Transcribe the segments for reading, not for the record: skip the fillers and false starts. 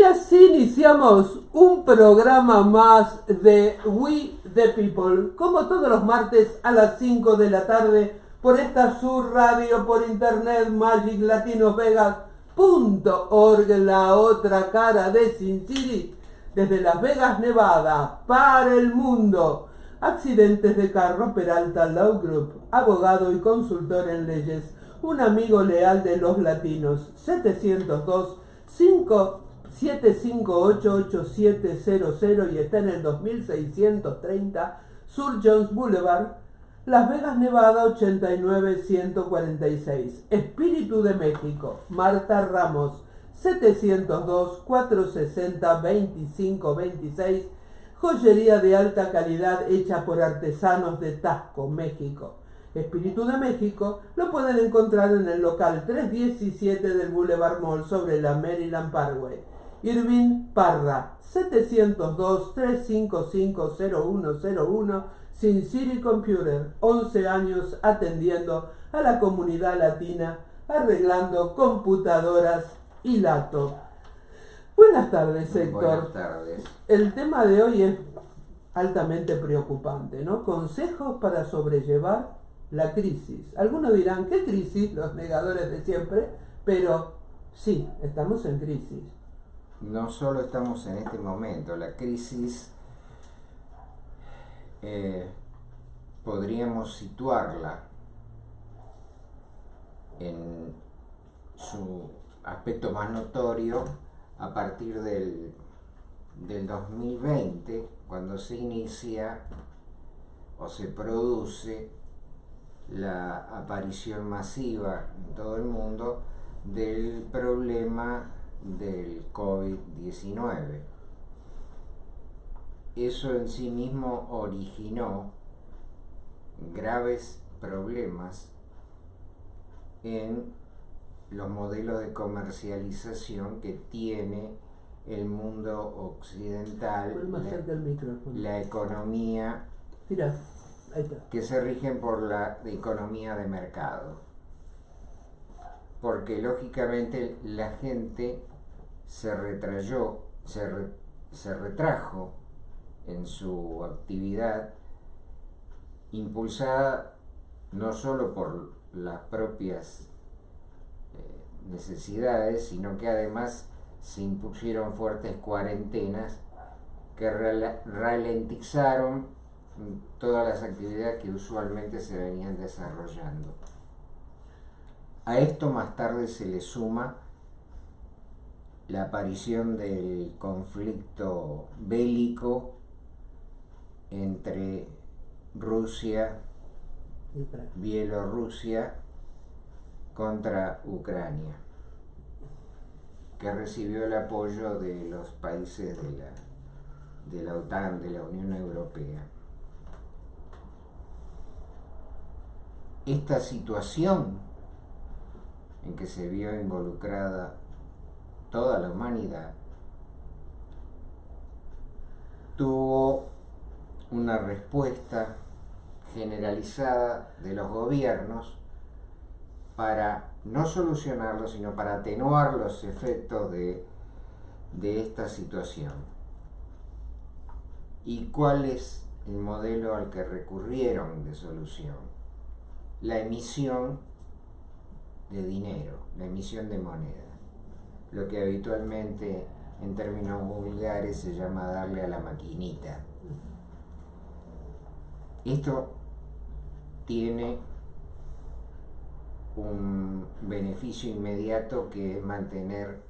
así iniciamos un programa más de We the People, como todos los martes a las 5 de la tarde, por esta Sur Radio, por internet, magiclatinosvegas.org, la otra cara de Sin City, desde Las Vegas, Nevada, para el mundo. Accidentes de carro, Peralta Law Group, abogado y consultor en leyes, un amigo leal de los latinos. 702-758-8700 y está en el 2630 Sur Jones Boulevard, Las Vegas, Nevada 89146. Espíritu de México, Marta Ramos, 702-460-2526. Joyería de alta calidad hecha por artesanos de Taxco, México. Espíritu de México lo pueden encontrar en el local 317 del Boulevard Mall sobre la Maryland Parkway. Irving Parra, 702-355-0101, Sin City Computer, 11 años atendiendo a la comunidad latina, arreglando computadoras y laptops. Buenas tardes, Héctor. Buenas tardes. El tema de hoy es altamente preocupante, ¿no? Consejos para sobrellevar la crisis. Algunos dirán, ¿qué crisis? Los negadores de siempre, pero sí, estamos en crisis. No solo estamos en este momento, la crisis podríamos situarla en su aspecto más notorio a partir del 2020, cuando se inicia o se produce la aparición masiva en todo el mundo del problema del COVID-19. Eso en sí mismo originó graves problemas en los modelos de comercialización que tiene el mundo occidental, la economía, Mira, ahí está, que se rigen por la economía de mercado, porque lógicamente la gente se retrajo en su actividad, impulsada no solo por las propias necesidades, sino que además se impusieron fuertes cuarentenas que ralentizaron todas las actividades que usualmente se venían desarrollando. A esto más tarde se le suma la aparición del conflicto bélico entre Rusia, Bielorrusia contra Ucrania, que recibió el apoyo de los países de la OTAN, de la Unión Europea. Esta situación en que se vio involucrada toda la humanidad tuvo una respuesta generalizada de los gobiernos para no solucionarlo, sino para atenuar los efectos de esta situación. ¿Y cuál es el modelo al que recurrieron de solución? La emisión de dinero, la emisión de moneda, lo que habitualmente en términos vulgares se llama darle a la maquinita. Esto tiene un beneficio inmediato, que es mantener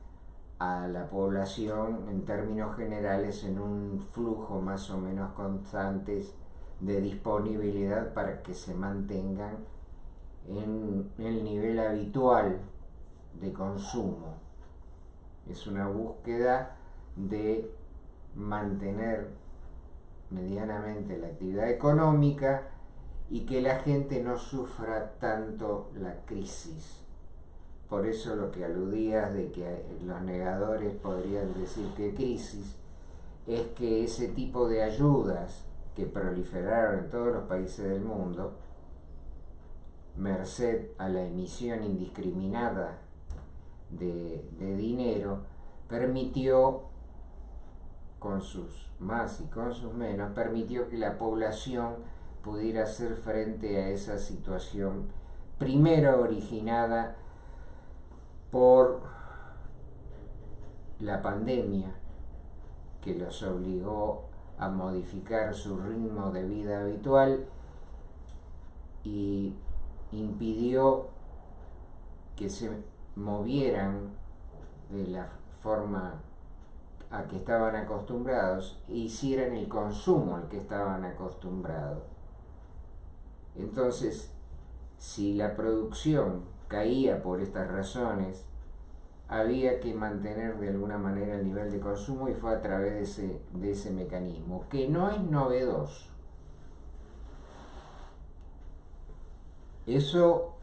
a la población en términos generales en un flujo más o menos constantes de disponibilidad para que se mantengan en el nivel habitual de consumo. Es una búsqueda de mantener medianamente la actividad económica y que la gente no sufra tanto la crisis. Por eso lo que aludías de que los negadores podrían decir que crisis, es que ese tipo de ayudas que proliferaron en todos los países del mundo, merced a la emisión indiscriminada de dinero, permitió, con sus más y con sus menos, permitió que la población pudiera hacer frente a esa situación, primero originada por la pandemia, que los obligó a modificar su ritmo de vida habitual y impidió que se movieran de la forma a que estaban acostumbrados e hicieran el consumo al que estaban acostumbrados. Entonces, si la producción caía por estas razones, había que mantener de alguna manera el nivel de consumo, y fue a través de ese mecanismo, que no es novedoso. Eso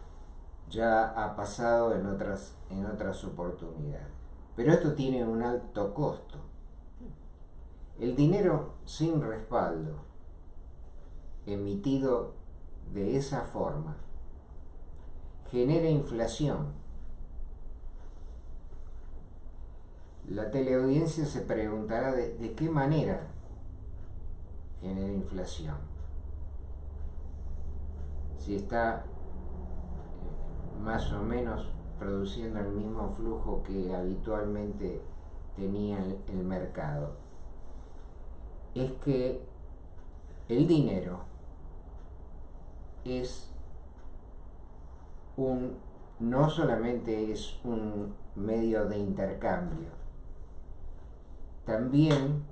ya ha pasado en otras oportunidades. Pero esto tiene un alto costo. El dinero sin respaldo, emitido de esa forma, genera inflación. La teleaudiencia se preguntará de qué manera genera inflación. Si está más o menos produciendo el mismo flujo que habitualmente tenía el mercado. Es que el dinero no solamente es un medio de intercambio, también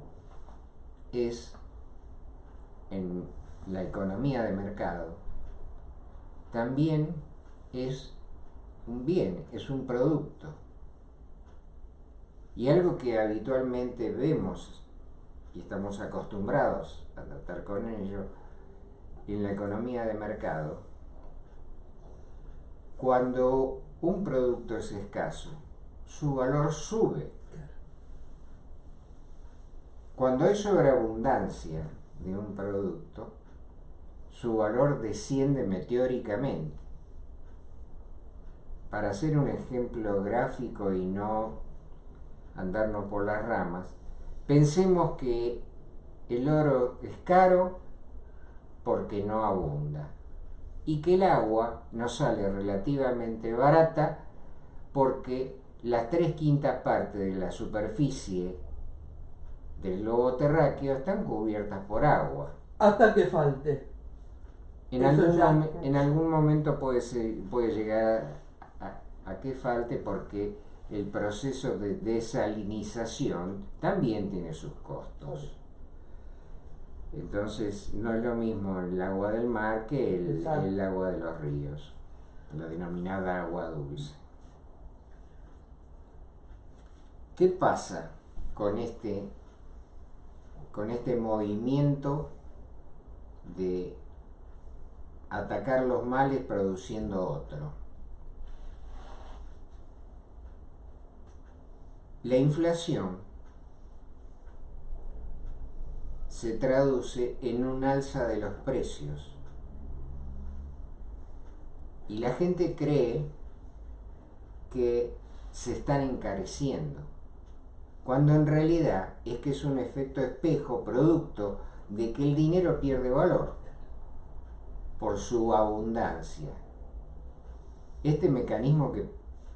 es, en la economía de mercado, también es un bien, es un producto. Y algo que habitualmente vemos y estamos acostumbrados a tratar con ello en la economía de mercado, cuando un producto es escaso, su valor sube. Cuando hay sobreabundancia de un producto, su valor desciende meteóricamente. Para hacer un ejemplo gráfico y no andarnos por las ramas, pensemos que el oro es caro porque no abunda, y que el agua nos sale relativamente barata porque las 3/5 partes de la superficie del globo terráqueo están cubiertas por agua. Hasta que falte. En algún momento puede llegar a que falte, porque el proceso de desalinización también tiene sus costos. Entonces no es lo mismo el agua del mar que el agua de los ríos, la denominada agua dulce. ¿Qué pasa con este movimiento de atacar los males produciendo otro? La inflación se traduce en un alza de los precios y la gente cree que se están encareciendo, cuando en realidad es que es un efecto espejo, producto de que el dinero pierde valor por su abundancia. Este mecanismo, que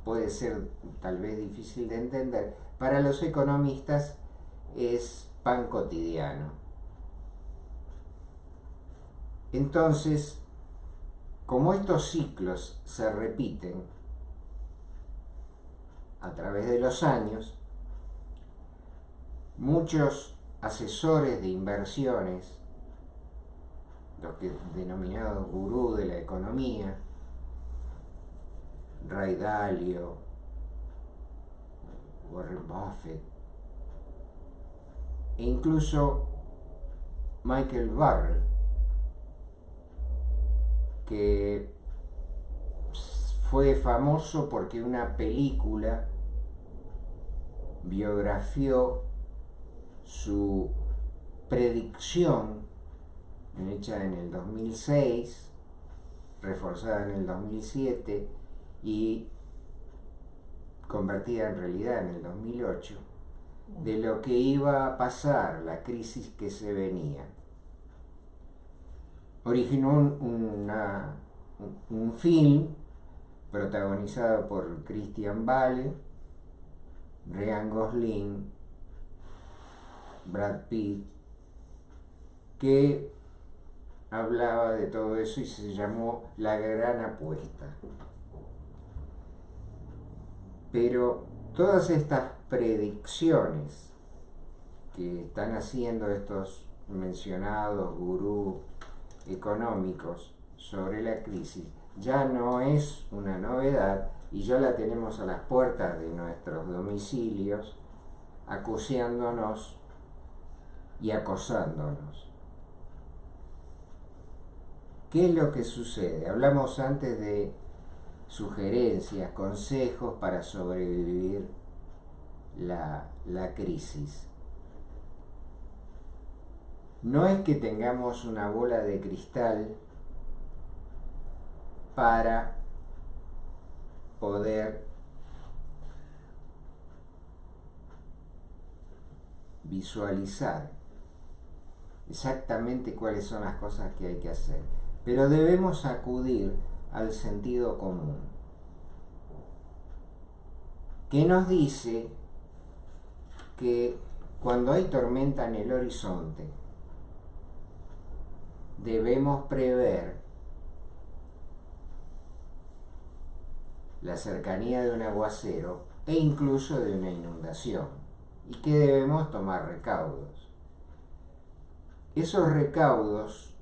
puede ser tal vez difícil de entender, para los economistas es pan cotidiano. Entonces, como estos ciclos se repiten a través de los años, muchos asesores de inversiones, los que denominados gurú de la economía, Ray Dalio, Warren Buffett, e incluso Michael Burry, que fue famoso porque una película biografió su predicción hecha en el 2006, reforzada en el 2007 y convertida en realidad en el 2008, de lo que iba a pasar, la crisis que se venía. Originó un film protagonizado por Christian Bale, Ryan Gosling, Brad Pitt, que hablaba de todo eso y se llamó La Gran Apuesta. Pero todas estas predicciones que están haciendo estos mencionados gurús económicos sobre la crisis ya no es una novedad y ya la tenemos a las puertas de nuestros domicilios, acuciándonos y acosándonos. ¿Qué es lo que sucede? Hablamos antes de sugerencias, consejos para sobrevivir la crisis. No es que tengamos una bola de cristal para poder visualizar exactamente cuáles son las cosas que hay que hacer, pero debemos acudir al sentido común, que nos dice que cuando hay tormenta en el horizonte debemos prever la cercanía de un aguacero e incluso de una inundación, y que debemos tomar recaudos. Esos recaudos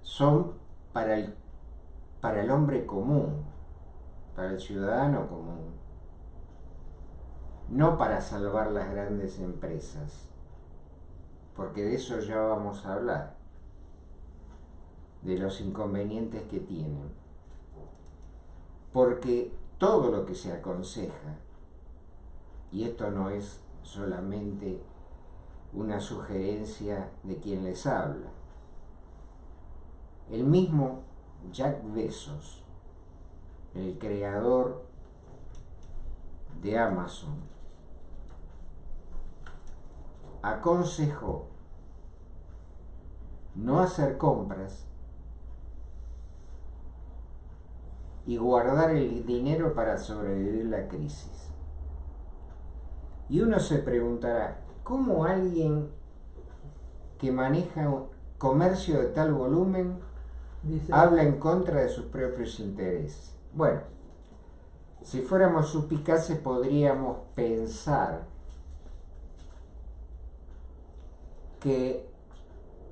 son para el hombre común, para el ciudadano común, no para salvar las grandes empresas, porque de eso ya vamos a hablar, de los inconvenientes que tienen. Porque todo lo que se aconseja, y esto no es solamente una sugerencia de quien les habla, el mismo Jack Bezos, el creador de Amazon, aconsejó no hacer compras y guardar el dinero para sobrevivir la crisis. Y uno se preguntará, ¿cómo alguien que maneja un comercio de tal volumen habla en contra de sus propios intereses? Bueno, si fuéramos suspicaces podríamos pensar que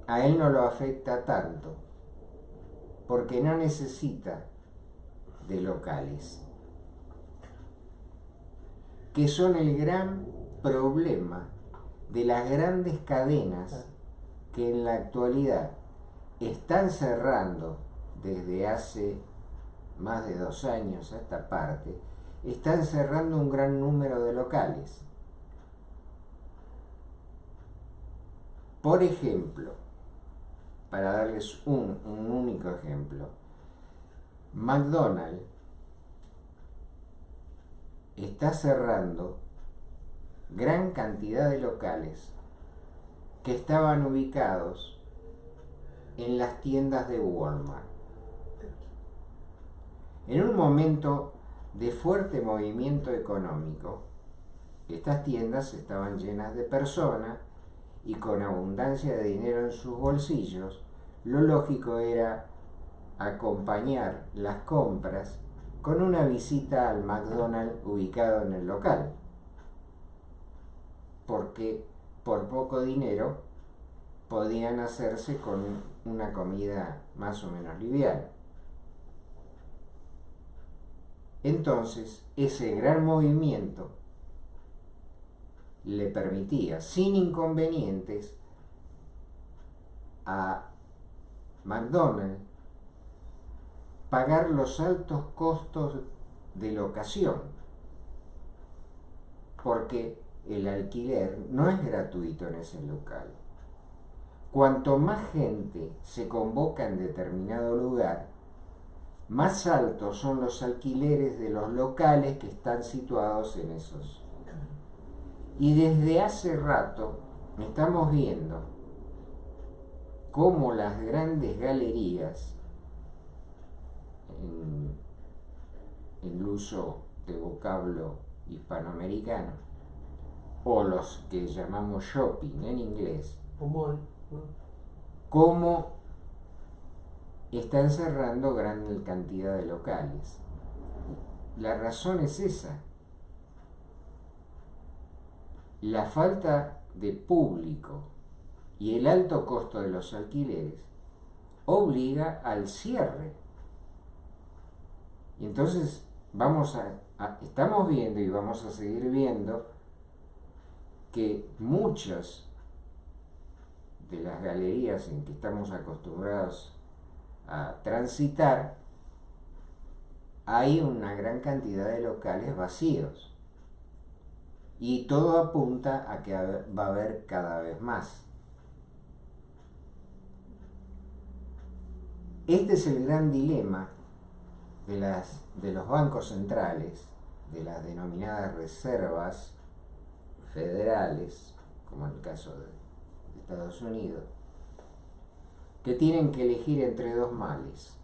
a él no lo afecta tanto, porque no necesita de locales, que son el gran problema de las grandes cadenas que en la actualidad están cerrando desde hace más de 2 años a esta parte, están cerrando un gran número de locales. Por ejemplo, para darles un único ejemplo, McDonald's está cerrando gran cantidad de locales que estaban ubicados en las tiendas de Walmart. En un momento de fuerte movimiento económico, estas tiendas estaban llenas de personas y con abundancia de dinero en sus bolsillos. Lo lógico era acompañar las compras con una visita al McDonald's ubicado en el local, porque por poco dinero podían hacerse con una comida más o menos liviana. Entonces, ese gran movimiento le permitía, sin inconvenientes, a McDonald's pagar los altos costos de locación, porque el alquiler no es gratuito en ese local. Cuanto más gente se convoca en determinado lugar, más altos son los alquileres de los locales que están situados en esos. Y desde hace rato estamos viendo cómo las grandes galerías, en el uso de vocablo hispanoamericano, o los que llamamos shopping en inglés, cómo están cerrando gran cantidad de locales. La razón es esa: la falta de público y el alto costo de los alquileres obliga al cierre. Y entonces estamos viendo y vamos a seguir viendo que muchas de las galerías en que estamos acostumbrados a transitar, hay una gran cantidad de locales vacíos. Y todo apunta a que va a haber cada vez más. Este es el gran dilema de los bancos centrales, de las denominadas reservas federales, como en el caso de Estados Unidos, que tienen que elegir entre dos males.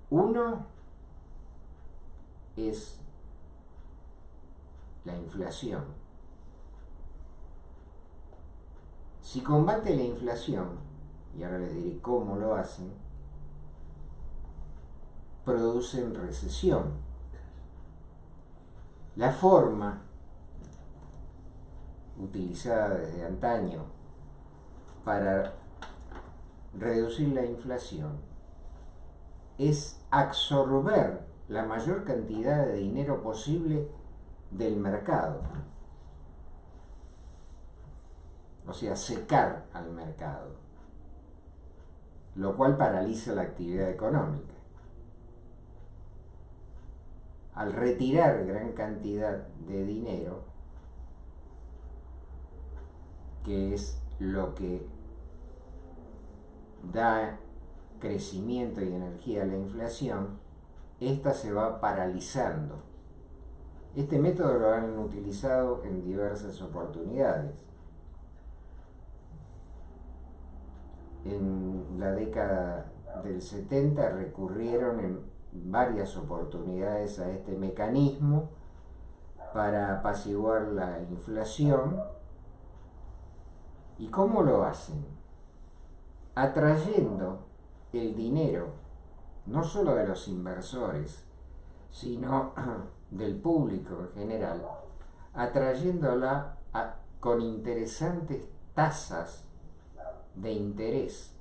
Uno es la inflación. Si combate la inflación, y ahora les diré cómo lo hacen, producen recesión. La forma utilizada desde antaño para reducir la inflación es absorber la mayor cantidad de dinero posible del mercado, o sea, secar al mercado, lo cual paraliza la actividad económica. Al retirar gran cantidad de dinero, que es lo que da crecimiento y energía a la inflación, esta se va paralizando. Este método lo han utilizado en diversas oportunidades. En la década del 70 recurrieron en varias oportunidades a este mecanismo para apaciguar la inflación. ¿Y cómo lo hacen? Atrayendo el dinero, no solo de los inversores, sino del público en general, atrayéndola con interesantes tasas de interés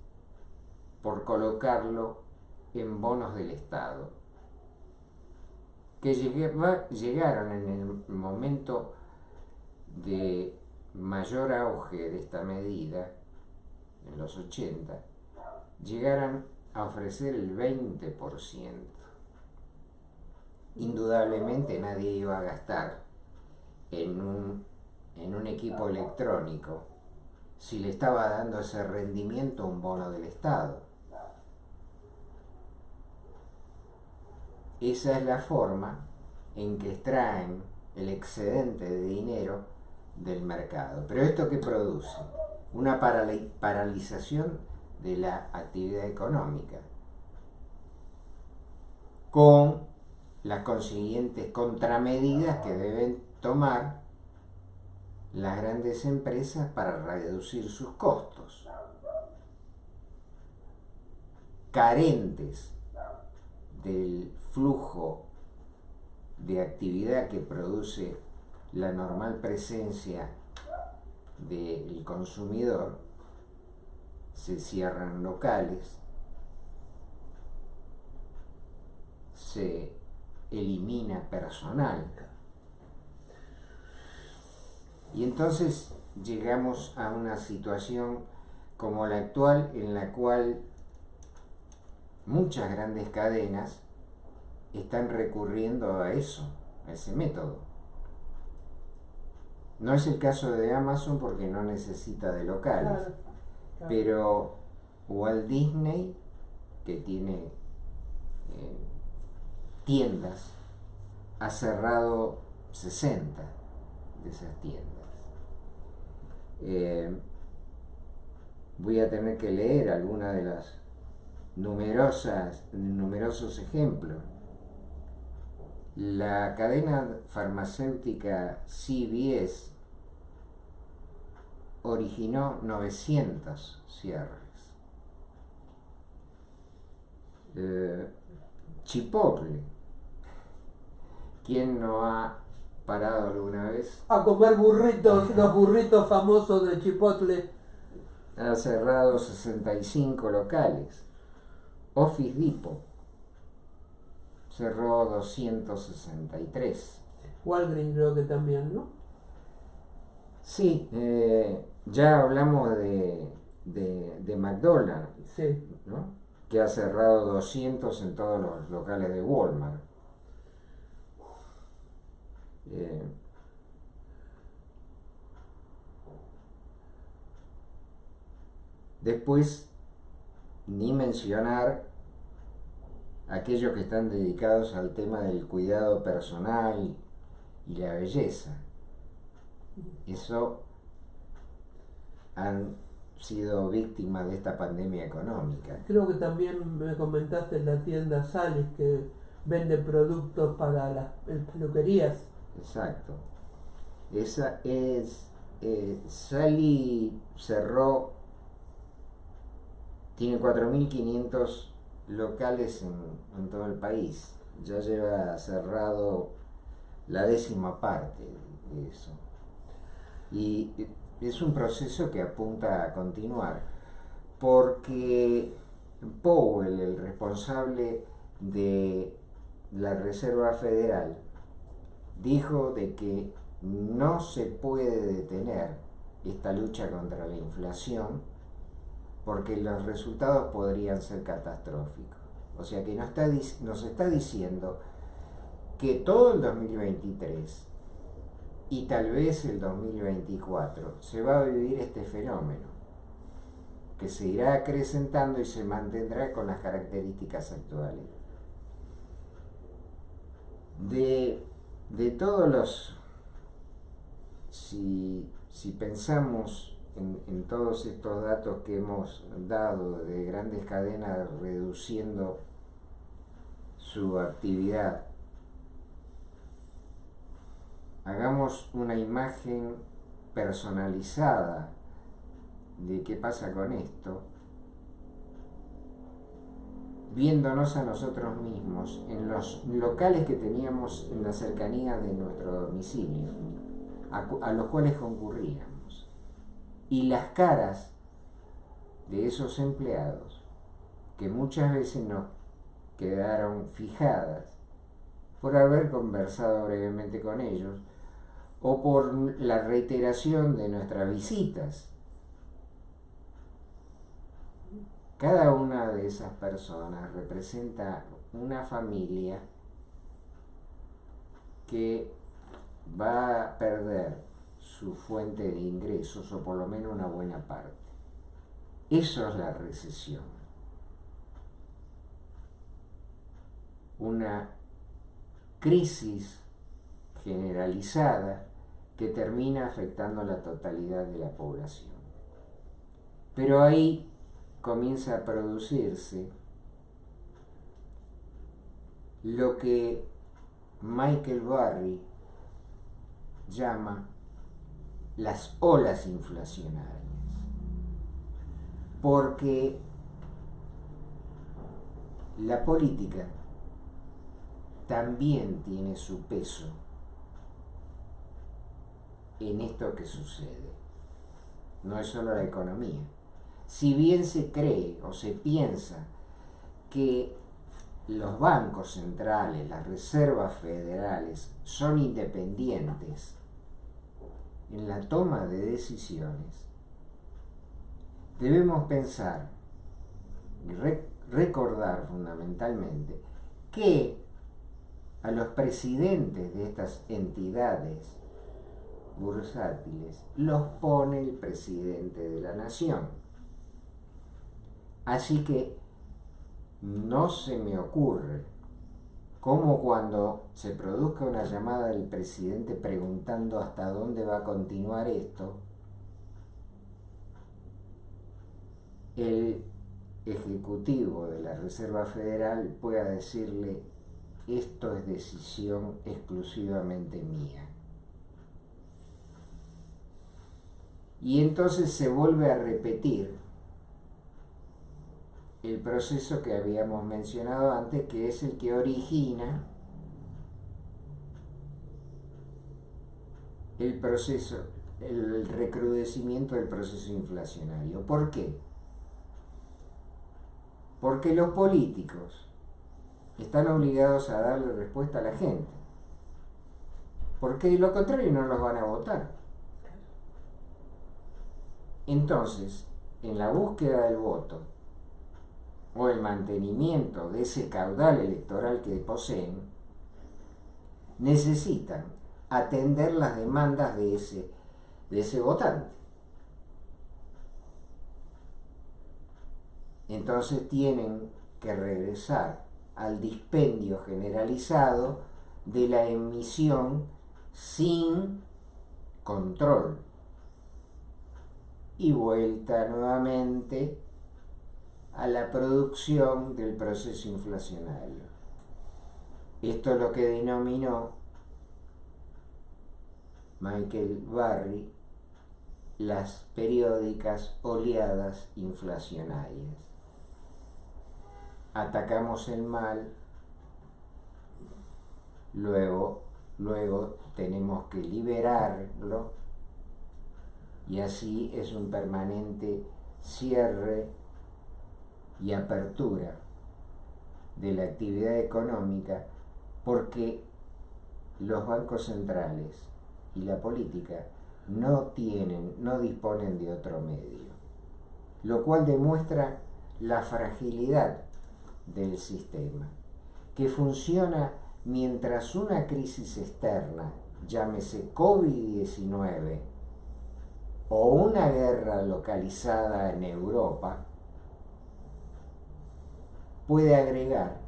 por colocarlo en bonos del Estado, que llegaron en el momento de mayor auge de esta medida, en los 80, llegaron a ofrecer el 20%. Indudablemente nadie iba a gastar en un equipo electrónico si le estaba dando ese rendimiento a un bono del Estado. Esa es la forma en que extraen el excedente de dinero del mercado. Pero ¿esto qué produce? Una paralización de la actividad económica, con las consiguientes contramedidas que deben tomar las grandes empresas para reducir sus costos. Carentes del flujo de actividad que produce la normal presencia del consumidor, se cierran locales, se elimina personal, y entonces llegamos a una situación como la actual, en la cual muchas grandes cadenas están recurriendo a eso, a ese método. No es el caso de Amazon porque no necesita de locales, pero Walt Disney que tiene tiendas, ha cerrado 60 de esas tiendas. Voy a tener que leer alguna de las numerosos ejemplos. La cadena farmacéutica CVS originó 900 cierres. Chipotle, ¿quién no ha parado alguna vez? A comer burritos, los burritos famosos de Chipotle. Ha cerrado 65 locales. Office Depot cerró 263. Walgreens creo que también, ¿no? Sí, ya hablamos de McDonald's, Sí. ¿no? Que ha cerrado 200 en todos los locales de Walmart. Después, ni mencionar aquellos que están dedicados al tema del cuidado personal y la belleza. Eso han sido víctimas de esta pandemia económica. Creo que también me comentaste en la tienda Salis que vende productos para las peluquerías. Exacto. Esa es... Sally cerró, tiene 4.500 locales en todo el país. Ya lleva cerrado la 10ª parte de eso. Y es un proceso que apunta a continuar, porque Powell, el responsable de la Reserva Federal, dijo de que no se puede detener esta lucha contra la inflación porque los resultados podrían ser catastróficos. O sea que nos está diciendo que todo el 2023 y tal vez el 2024 se va a vivir este fenómeno, que se irá acrecentando y se mantendrá con las características actuales. De todos los... Si pensamos en todos estos datos que hemos dado de grandes cadenas reduciendo su actividad, hagamos una imagen personalizada de qué pasa con esto, viéndonos a nosotros mismos en los locales que teníamos en la cercanía de nuestro domicilio, a los cuales concurríamos, y las caras de esos empleados que muchas veces nos quedaron fijadas por haber conversado brevemente con ellos o por la reiteración de nuestras visitas. Cada una de esas personas representa una familia que va a perder su fuente de ingresos, o por lo menos una buena parte. Eso es la recesión. Una crisis generalizada que termina afectando a la totalidad de la población. Pero ahí comienza a producirse lo que Michael Burry llama las olas inflacionarias, porque la política también tiene su peso en esto que sucede. No es solo la economía. Si bien se cree o se piensa que los bancos centrales, las reservas federales, son independientes en la toma de decisiones, debemos pensar y recordar fundamentalmente que a los presidentes de estas entidades bursátiles los pone el presidente de la nación. Así que no se me ocurre cómo cuando se produzca una llamada del presidente preguntando hasta dónde va a continuar esto, el ejecutivo de la Reserva Federal pueda decirle: esto es decisión exclusivamente mía. Y entonces se vuelve a repetir el proceso que habíamos mencionado antes, que es el que origina el proceso, el recrudecimiento del proceso inflacionario. ¿Por qué? Porque los políticos están obligados a darle respuesta a la gente, porque de lo contrario no los van a votar. Entonces, en la búsqueda del voto o el mantenimiento de ese caudal electoral que poseen, necesitan atender las demandas de ese votante. Entonces tienen que regresar al dispendio generalizado de la emisión sin control y vuelta nuevamente a la producción del proceso inflacionario. Esto es lo que denominó Michael Burry las periódicas oleadas inflacionarias. Atacamos el mal, luego tenemos que liberarlo, y así es un permanente cierre y apertura de la actividad económica, porque los bancos centrales y la política no disponen de otro medio, lo cual demuestra la fragilidad del sistema, que funciona mientras una crisis externa, llámese COVID-19 o una guerra localizada en Europa, puede agregar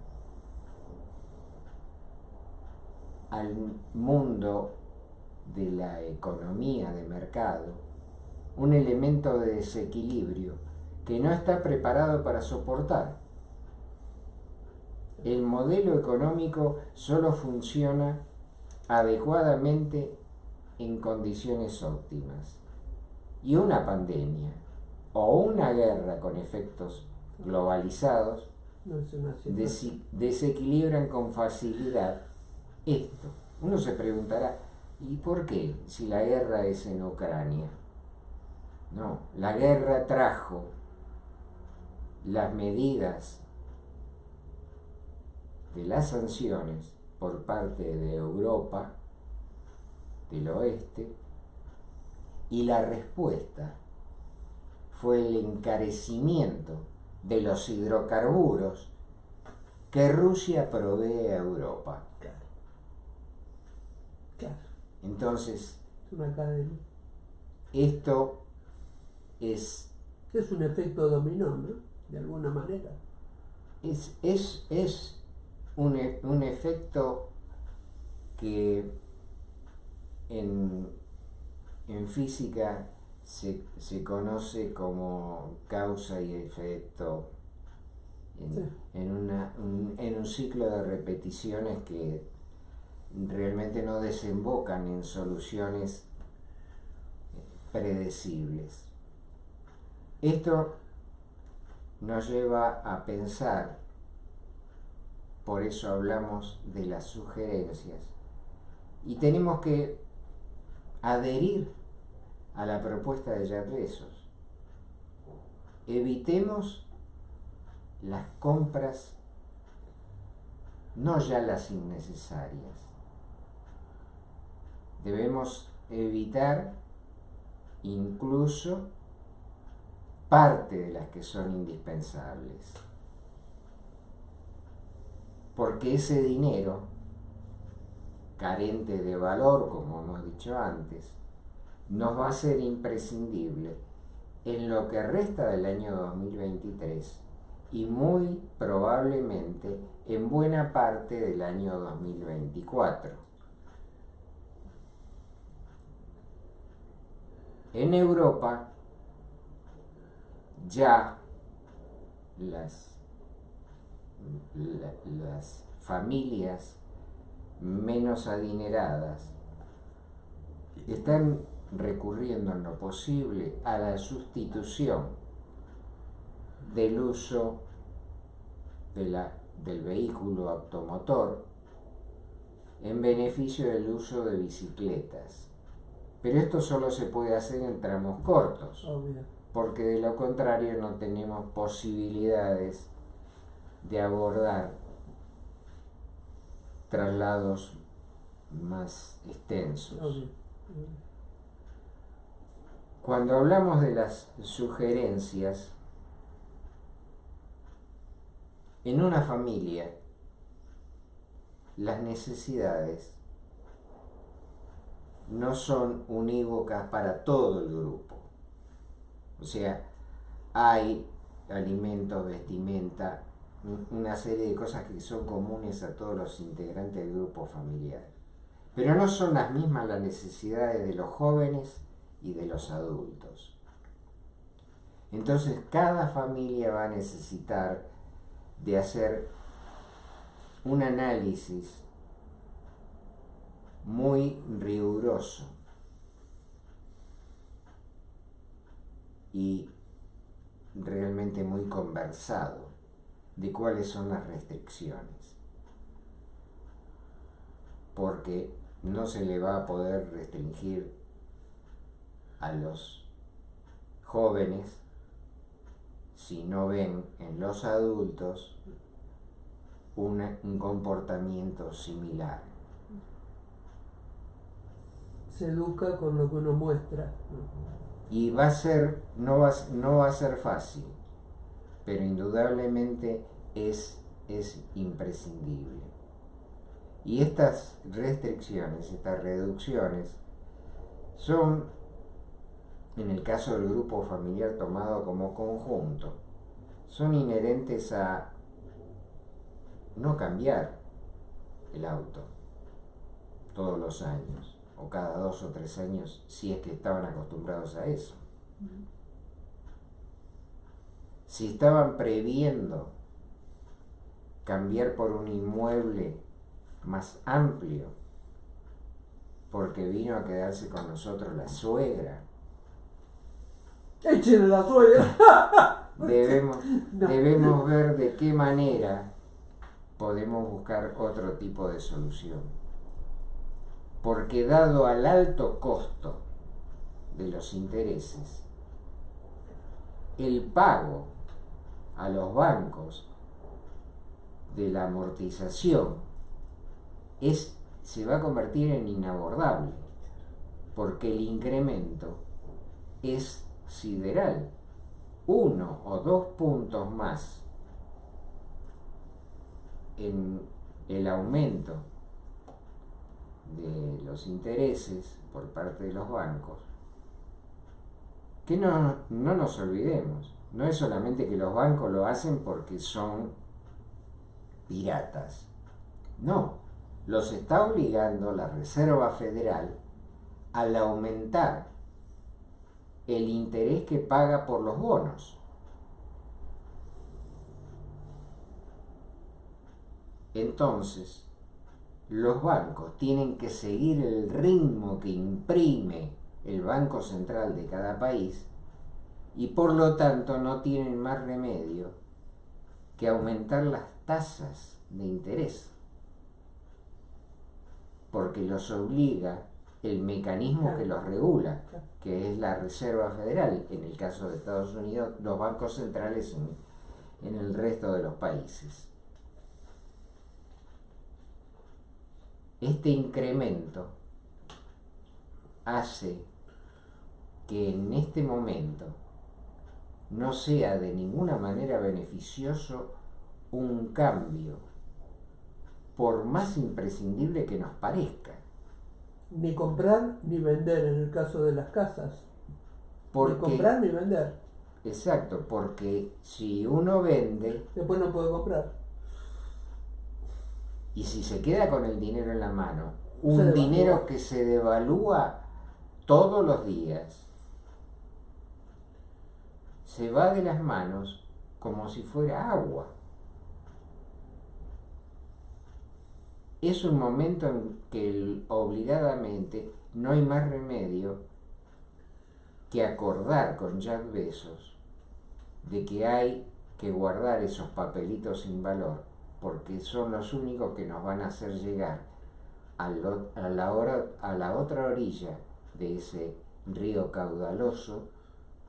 al mundo de la economía de mercado un elemento de desequilibrio que no está preparado para soportar. El modelo económico solo funciona adecuadamente en condiciones óptimas. Y una pandemia o una guerra con efectos globalizados desequilibran con facilidad esto. Uno se preguntará: ¿y por qué si la guerra es en Ucrania? No, la guerra trajo las medidas de las sanciones por parte de Europa del oeste, y la respuesta fue el encarecimiento de los hidrocarburos que Rusia provee a Europa. Claro. Entonces, Es una cadena. Esto es un efecto dominó, ¿no? De alguna manera. Es un efecto que en física se conoce como causa y efecto en un ciclo de repeticiones que realmente no desembocan en soluciones predecibles. Esto nos lleva a pensar, por eso hablamos de las sugerencias, y tenemos que adherir a la propuesta de Jeff Bezos. Evitemos las compras, no ya las innecesarias. Debemos evitar incluso parte de las que son indispensables, porque ese dinero, carente de valor, como hemos dicho antes, nos va a ser imprescindible en lo que resta del año 2023 y muy probablemente en buena parte del año 2024. En Europa ya las familias menos adineradas están recurriendo en lo posible a la sustitución del uso del vehículo automotor en beneficio del uso de bicicletas. Pero esto solo se puede hacer en tramos cortos, Obvio. porque de lo contrario no tenemos posibilidades de abordar traslados más extensos. Obvio. Cuando hablamos de las sugerencias, en una familia las necesidades no son unívocas para todo el grupo. O sea, hay alimentos, vestimenta, una serie de cosas que son comunes a todos los integrantes del grupo familiar. Pero no son las mismas las necesidades de los jóvenes y de los adultos. Entonces, cada familia va a necesitar de hacer un análisis muy riguroso y realmente muy conversado de cuáles son las restricciones, porque no se le va a poder restringir a los jóvenes si no ven en los adultos un comportamiento similar. Se educa con lo que uno muestra. Y no va a ser fácil, pero indudablemente es imprescindible. Y estas restricciones, estas reducciones, son, en el caso del grupo familiar tomado como conjunto, son inherentes a no cambiar el auto todos los años, o cada 2 o 3 años, si es que estaban acostumbrados a eso. Si estaban previendo cambiar por un inmueble más amplio, porque vino a quedarse con nosotros la suegra, ¡échenle la suegra! debemos ver de qué manera podemos buscar otro tipo de solución. Porque dado al alto costo de los intereses, el pago a los bancos de la amortización se va a convertir en inabordable, porque el incremento es sideral. 1 o 2 puntos más en el aumento de los intereses por parte de los bancos, que no nos olvidemos, no es solamente que los bancos lo hacen porque son piratas, no, los está obligando la Reserva Federal al aumentar el interés que paga por los bonos. Entonces, los bancos tienen que seguir el ritmo que imprime el Banco Central de cada país y por lo tanto no tienen más remedio que aumentar las tasas de interés, porque los obliga el mecanismo que los regula, que es la Reserva Federal, en el caso de Estados Unidos, los bancos centrales en el resto de los países. Este incremento hace que en este momento no sea de ninguna manera beneficioso un cambio, por más imprescindible que nos parezca. Ni comprar ni vender en el caso de las casas. Porque ni comprar ni vender. Exacto, porque si uno vende después no puede comprar. y si se queda con el dinero en la mano, Se un devalúa. dinero que se devalúa todos los días, se va de las manos como si fuera agua. Es un momento en que obligadamente no hay más remedio que acordar con Jeff Bezos de que hay que guardar esos papelitos sin valor, porque son los únicos que nos van a hacer llegar a la otra orilla de ese río caudaloso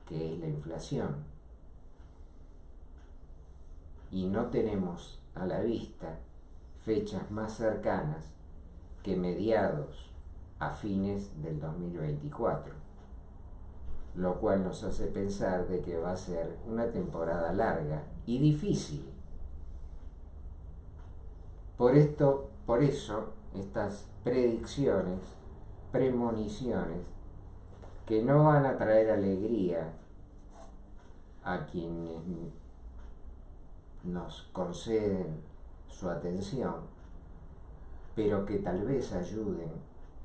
que es la inflación. Y no tenemos a la vista fechas más cercanas que mediados a fines del 2024, lo cual nos hace pensar de que va a ser una temporada larga y difícil. Por eso, estas predicciones, premoniciones, que no van a traer alegría a quienes nos conceden su atención, pero que tal vez ayuden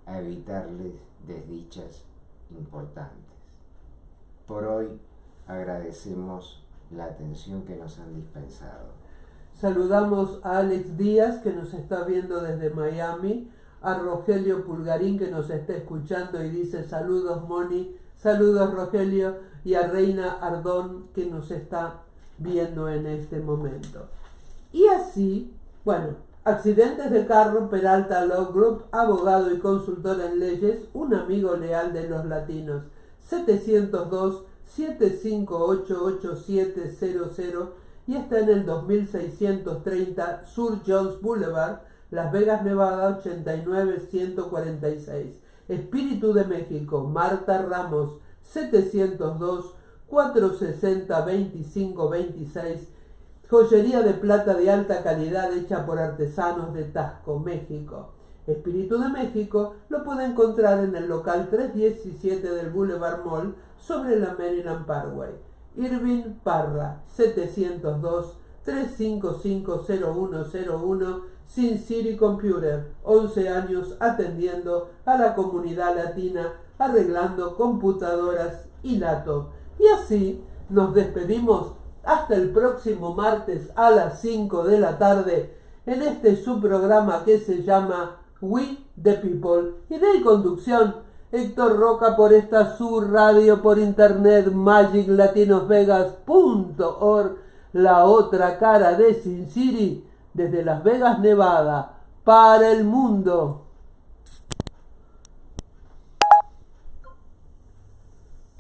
a evitarles desdichas importantes. Por hoy agradecemos la atención que nos han dispensado. Saludamos a Alex Díaz, que nos está viendo desde Miami, a Rogelio Pulgarín, que nos está escuchando y dice saludos Moni, saludos Rogelio, y a Reina Ardón, que nos está viendo en este momento. Y así, bueno, accidentes de carro, Peralta Law Group, abogado y consultor en leyes, un amigo leal de los latinos, 702-758-8700, y está en el 2630 Sur Jones Boulevard, Las Vegas, Nevada, 89146. Espíritu de México, Marta Ramos, 702-460-2526. Joyería de plata de alta calidad hecha por artesanos de Taxco, México. Espíritu de México lo puede encontrar en el local 317 del Boulevard Mall sobre la Maryland Parkway. Irving Parra, 702-355-0101, Sin City Computer, 11 años atendiendo a la comunidad latina, arreglando computadoras y laptops. Y así nos despedimos hasta el próximo martes a las 5 de la tarde en este subprograma que se llama We the People, y de conducción Héctor Roca por esta su radio por internet magiclatinosvegas.org, la otra cara de Sin City, desde Las Vegas, Nevada, para el mundo.